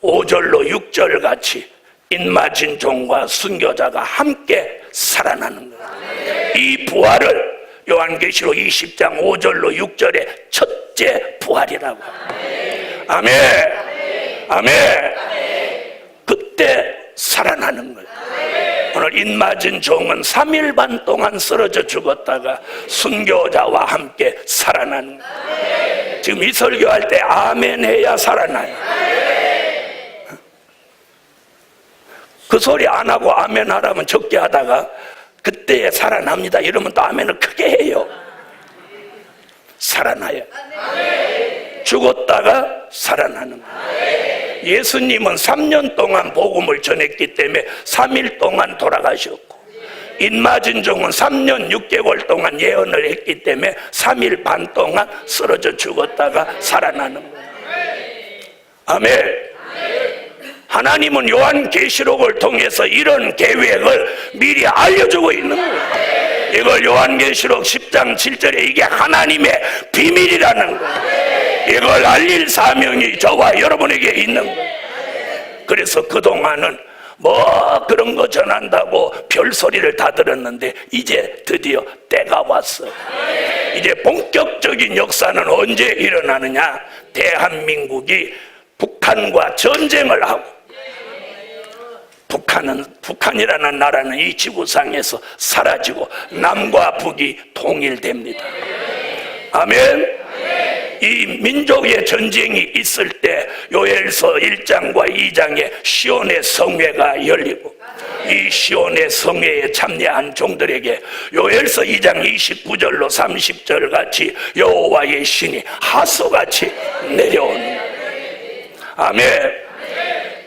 [SPEAKER 1] 5절로 6절 같이 인맞은 종과 순교자가 함께 살아나는 거예요. 이 부활을 요한계시록 20장 5절로 6절의 첫째 부활이라고 합니다. 아멘. 아멘. 그때 살아나는 거예요. 오늘 인맞은 종은 3일 반 동안 쓰러져 죽었다가 순교자와 함께 살아나는 거예요. 지금 이 설교할 때 아멘 해야 살아나요. 그 소리 안 하고 아멘 하라면 적게 하다가 그때에 살아납니다 이러면 또 아멘을 크게 해요. 살아나요. 죽었다가 살아나는 거예요. 예수님은 3년 동안 복음을 전했기 때문에 3일 동안 돌아가셨고 인맞은 종은 3년 6개월 동안 예언을 했기 때문에 3일 반 동안 쓰러져 죽었다가 살아나는 거예요. 아멘. 하나님은 요한계시록을 통해서 이런 계획을 미리 알려주고 있는 거예요. 이걸 요한계시록 10장 7절에 이게 하나님의 비밀이라는 거예요. 이걸 알릴 사명이 저와 여러분에게 있는 거예요. 그래서 그동안은 뭐 그런 거 전한다고 별소리를 다 들었는데 이제 드디어 때가 왔어요. 이제 본격적인 역사는 언제 일어나느냐? 대한민국이 북한과 전쟁을 하고 북한이라는 나라는 이 지구상에서 사라지고 남과 북이 통일됩니다. 아멘. 이 민족의 전쟁이 있을 때 요엘서 1장과 2장에 시온의 성회가 열리고 이 시온의 성회에 참여한 종들에게 요엘서 2장 29절로 30절 같이 여호와의 신이 하수같이 내려오는 아멘.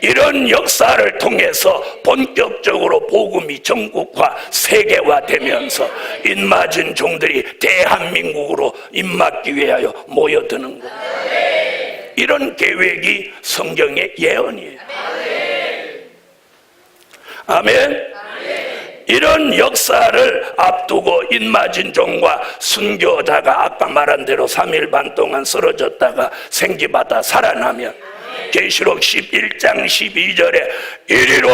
[SPEAKER 1] 이런 역사를 통해서 본격적으로 복음이 전국화 세계화되면서 인맞은 종들이 대한민국으로 입맞기 위하여 모여드는 것. 이런 계획이 성경의 예언이에요. 아멘. 이런 역사를 앞두고 인맞은 종과 순교자가 아까 말한 대로 3일 반 동안 쓰러졌다가 생기받아 살아나면 계시록 11장 12절에 이리로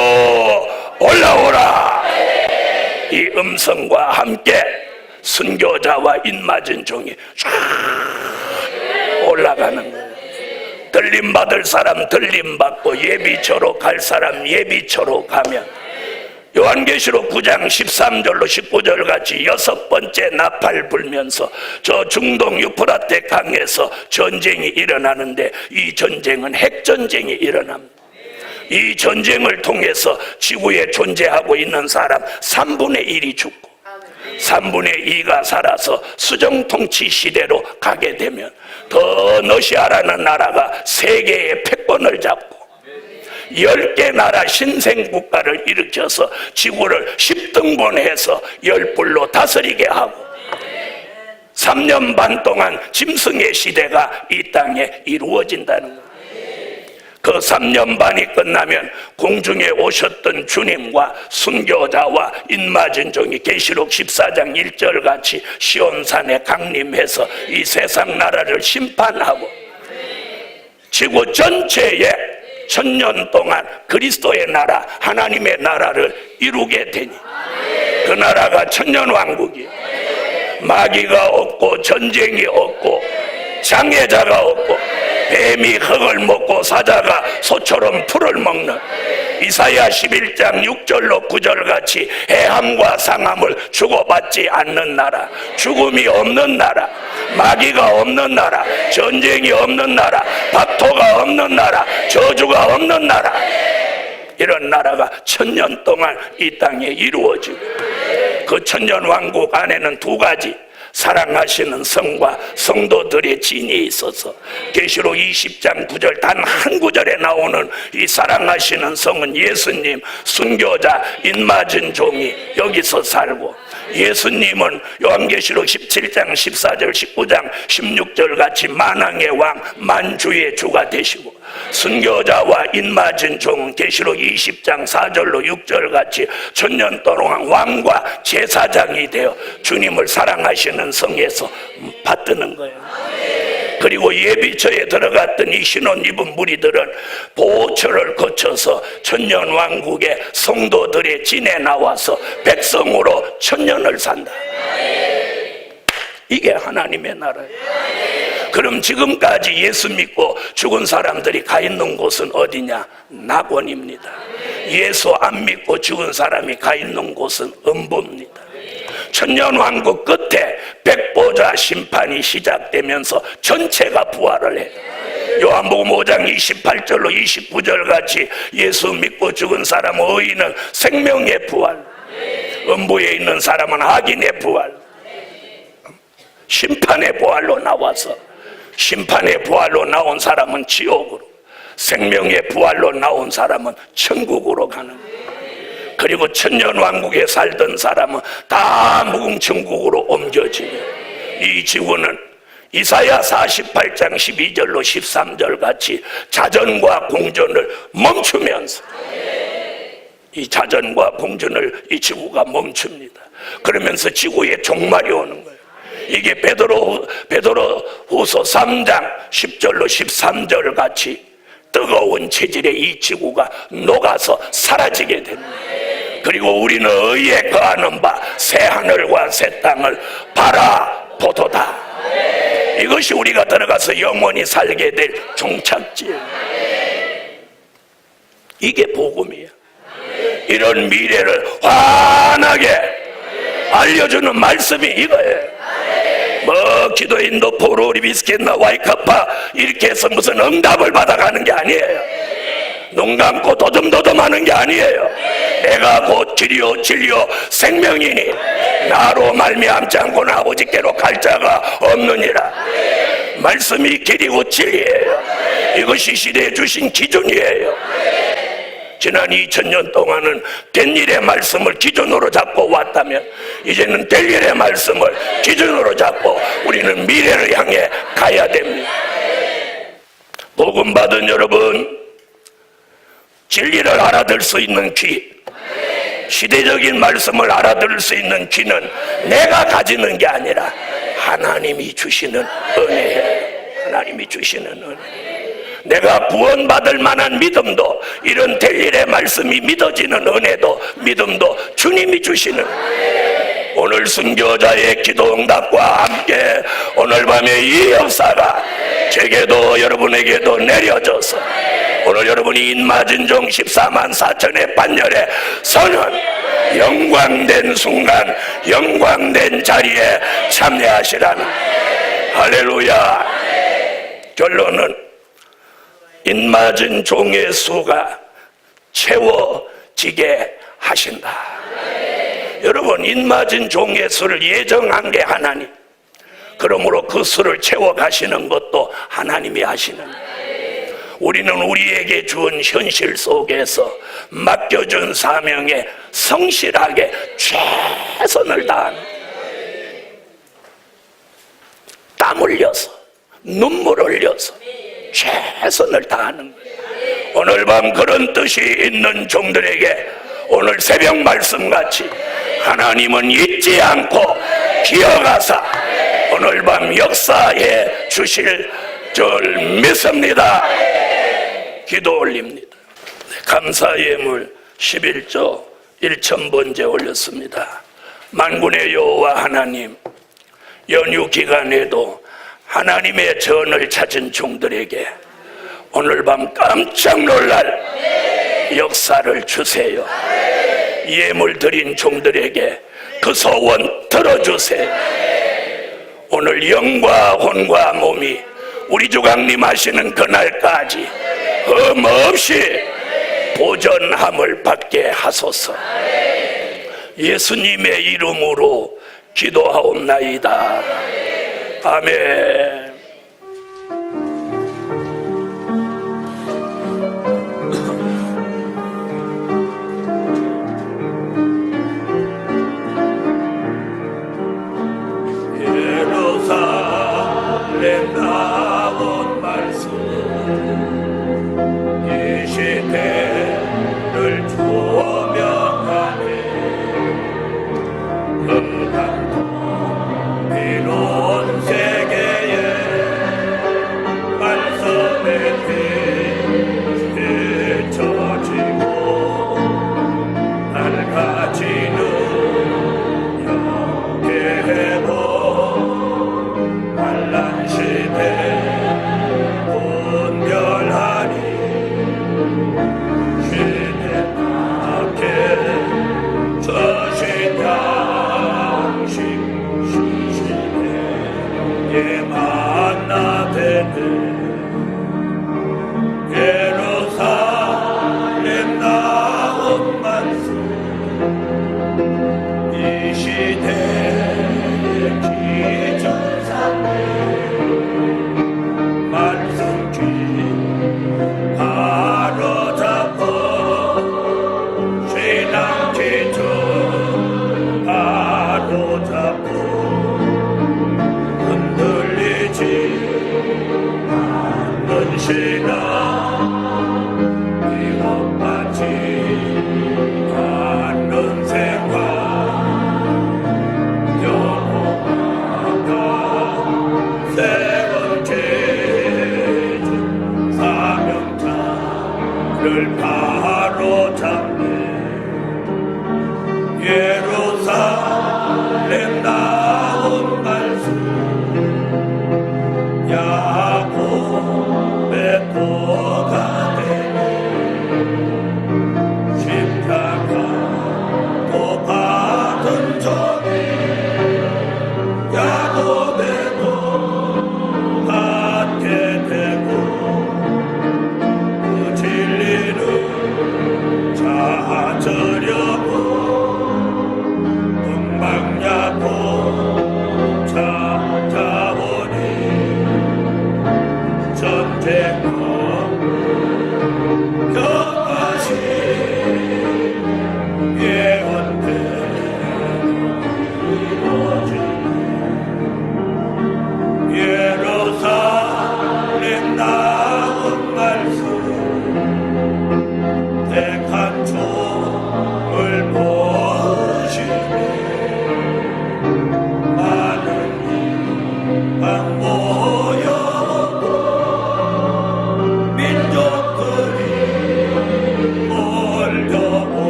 [SPEAKER 1] 올라오라, 이 음성과 함께 순교자와 입맞은 종이 쫙 올라가는 거예요. 들림받을 사람 들림받고 예비처로 갈 사람 예비처로 가면, 요한계시록 9장 13절로 19절 같이 6번째 나팔 불면서 저 중동 유프라테 강에서 전쟁이 일어나는데, 이 전쟁은 핵전쟁이 일어납니다. 이 전쟁을 통해서 지구에 존재하고 있는 사람 3분의 1이 죽고 3분의 2가 살아서 수정통치 시대로 가게 되면, 더 러시아라는 나라가 세계의 패권을 잡고 10개 나라 신생국가를 일으켜서 지구를 10등분해서 10불로 다스리게 하고 3년 반 동안 짐승의 시대가 이 땅에 이루어진다는 거예요. 그 3년 반이 끝나면 공중에 오셨던 주님과 순교자와 입맞은 종이 계시록 14장 1절 같이 시온산에 강림해서 이 세상 나라를 심판하고 지구 전체에 1000년 동안 그리스도의 나라, 하나님의 나라를 이루게 되니, 그 나라가 천년왕국이에요. 마귀가 없고 전쟁이 없고 장애자가 없고 뱀이 흙을 먹고 사자가 소처럼 풀을 먹는, 이사야 11장 6절로 9절 같이 해함과 상함을 주고받지 않는 나라, 죽음이 없는 나라, 마귀가 없는 나라, 전쟁이 없는 나라, 박토가 없는 나라, 저주가 없는 나라, 이런 나라가 1000년 동안 이 땅에 이루어지고, 그 천년왕국 안에는 두 가지 사랑하시는 성과 성도들의 진이 있어서 계시록 20장 9절 단 한 구절에 나오는 이 사랑하시는 성은 예수님, 순교자, 입맞은 종이 여기서 살고, 예수님은 요한계시록 17장 14절 19장 16절 같이 만왕의 왕 만주의 주가 되시고, 순교자와 입맞은 종은 계시록 20장 4절로 6절 같이 1000년 동안 왕과 제사장이 되어 주님을 사랑하시는 성에서 받드는 거예요. 그리고 예비처에 들어갔던 이 신혼 입은 무리들은 보호처를 거쳐서 천년왕국의 성도들의 진에 나와서 백성으로 천년을 산다. 이게 하나님의 나라예요. 그럼 지금까지 예수 믿고 죽은 사람들이 가 있는 곳은 어디냐? 낙원입니다. 예수 안 믿고 죽은 사람이 가 있는 곳은 음부입니다. 천년왕국 끝에 백보자 심판이 시작되면서 전체가 부활을 해요. 요한복음 5장 28절로 29절 같이 예수 믿고 죽은 사람 의인은 생명의 부활, 음부에 있는 사람은 악인의 부활, 심판의 부활로 나와서, 심판의 부활로 나온 사람은 지옥으로, 생명의 부활로 나온 사람은 천국으로 가는 거예요. 그리고 천년왕국에 살던 사람은 다 무궁천국으로 옮겨지며, 이 지구는 이사야 48장 12절로 13절 같이 자전과 공전을 멈추면서, 이 자전과 공전을 이 지구가 멈춥니다. 그러면서 지구에 종말이 오는 거예요. 이게 베드로후서 3장 10절로 13절 같이 뜨거운 체질의 이 지구가 녹아서 사라지게 됩니다. 그리고 우리는 의에 거하는 바 새 하늘과 새 땅을 바라보도다. 이것이 우리가 들어가서 영원히 살게 될 종착지예요. 이게 복음이에요. 이런 미래를 환하게 알려주는 말씀이 이거예요. 뭐 기도인도 포로리 비스켓나 와이카파 이렇게 해서 무슨 응답을 받아가는 게 아니에요. 눈 감고 도듬도듬 하는 게 아니에요. 내가 곧 길이요 진리요 생명이니 나로 말미암지 않고는 아버지께로 갈 자가 없느니라. 말씀이 길이고 진리예요. 이것이 시대에 주신 기준이에요. 지난 2000년 동안은 된 일의 말씀을 기준으로 잡고 왔다면, 이제는 될 일의 말씀을 기준으로 잡고 우리는 미래를 향해 가야 됩니다. 복음 받은 여러분, 진리를 알아들 수 있는 귀, 시대적인 말씀을 알아들을 수 있는 귀는 내가 가지는 게 아니라 하나님이 주시는 은혜예요. 하나님이 주시는 은혜. 내가 구원받을 만한 믿음도, 이런 될 일의 말씀이 믿어지는 은혜도, 믿음도 주님이 주시는, 오늘 순교자의 기도 응답과 함께 오늘 밤에 이 역사가 제게도 여러분에게도 내려져서 오늘 여러분이 인맞은 종 14만 4천의 반열에 서는 영광된 순간, 영광된 자리에 참여하시라는, 할렐루야. 결론은 인맞은 종의 수가 채워지게 하신다. 여러분, 인맞은 종의 수를 예정한 게 하나님, 그러므로 그 수를 채워가시는 것도 하나님이 하시는 거예요. 우리는 우리에게 주은 현실 속에서 맡겨준 사명에 성실하게 최선을 다하는, 땀 흘려서 눈물 흘려서 최선을 다하는 거예요. 오늘 밤 그런 뜻이 있는 종들에게 오늘 새벽 말씀같이 하나님은 잊지 않고 기억하사 오늘 밤 역사해 주실 줄 믿습니다. 기도 올립니다. 감사 예물 11조 1,000번째 올렸습니다. 만군의 여호와 하나님, 연휴 기간에도 하나님의 전을 찾은 종들에게 오늘 밤 깜짝 놀랄 역사를 주세요. 예물 드린 종들에게 그 소원 들어주세요. 오늘 영과 혼과 몸이 우리 주강림 하시는 그날까지 흠없이 보전함을 받게 하소서. 예수님의 이름으로 기도하옵나이다. 아멘. 예루살렘 나온 말씀, 이 시대를 조명하네. 흑암 비론 세계에 말씀의 빛 비춰지고 밝아지는 영계로 환란 시대 분별하니 시대 밖에 서신 양식 시시에 예 만나되네. 예루살렘 나온 말씀, 이 시대의 기전상에 말씀 귀 바로잡고 신앙 기준 바로잡고 흔들리지 않는 신앙, 미혹받지 않는 생활, 영원하다 세운 죄진 사명자를 바로잡네.